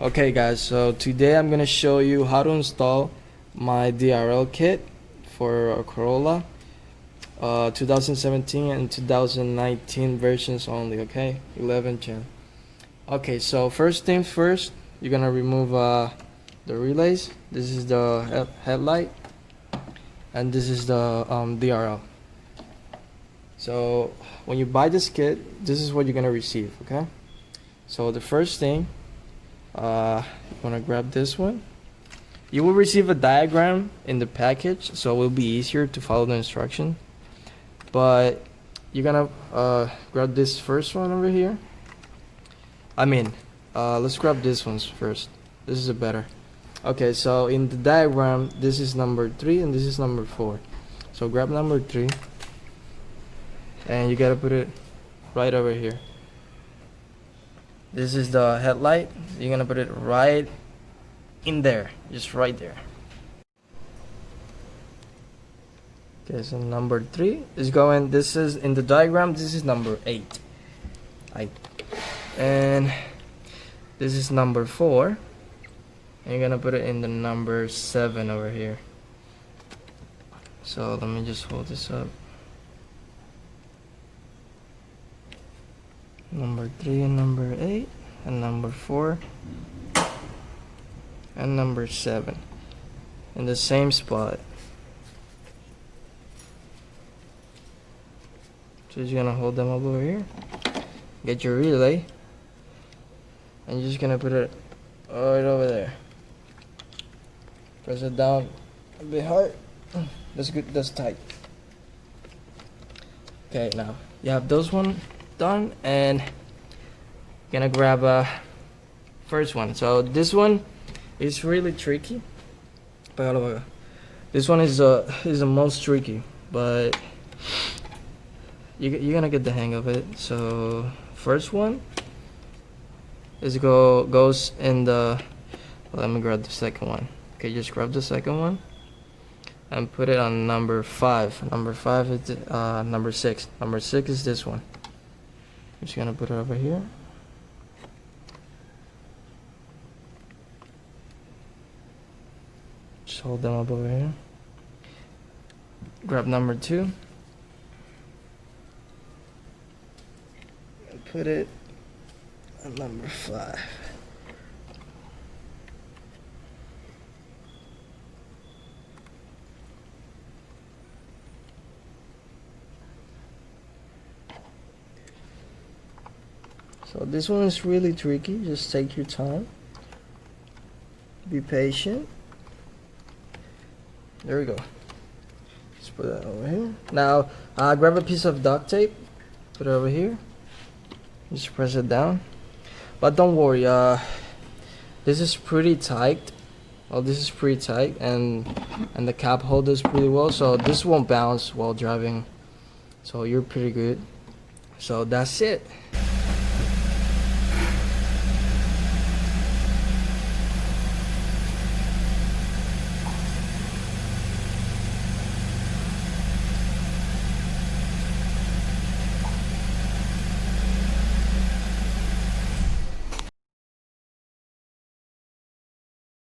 Okay guys, so today I'm gonna show you how to install my DRL kit for a Corolla 2017 and 2019 versions only, okay? 11 gen. Okay, so first things first, you're gonna remove the relays. This is the headlight and this is the DRL. So when you buy this kit, this is what you're gonna receive, okay? So the first thing, you want to grab this one. You will receive a diagram in the package, so it will be easier to follow the instruction. But you're gonna grab this first one over here. Let's grab this one first. This is a better. Okay, so in the diagram, this is number 3 and this is number 4. So grab number 3 and you gotta put it right over here. This is the headlight. You're gonna put it right in there, just right there. Okay, so number 3 is going, this is in the diagram, this is number 8. And this is number 4. And you're gonna put it in the number 7 over here. So let me just hold this up. Number 3 and number 8 and number 4 and number 7 in the same spot. So you're gonna hold them up over here, get your relay, and you're just gonna put it right over there. Press it down a bit hard. That's good, that's tight. Okay, now you have those one done, and gonna grab first one. So this one is really tricky, but this one is the most tricky, but you're gonna get the hang of it. So first one is goes in the, let me grab the second one. Okay, just grab the second one and put it on number 5. Number 5 is number 6. Number 6 is this one. I'm just gonna put it over here. Just hold them up over here. Grab number 2 and put it on number 5. So this one is really tricky. Just take your time. Be patient. There we go. Just put that over here. Now, grab a piece of duct tape. Put it over here. Just press it down. But don't worry. This is pretty tight. Well, this is pretty tight, and the cap holds pretty well. So this won't bounce while driving. So you're pretty good. So that's it.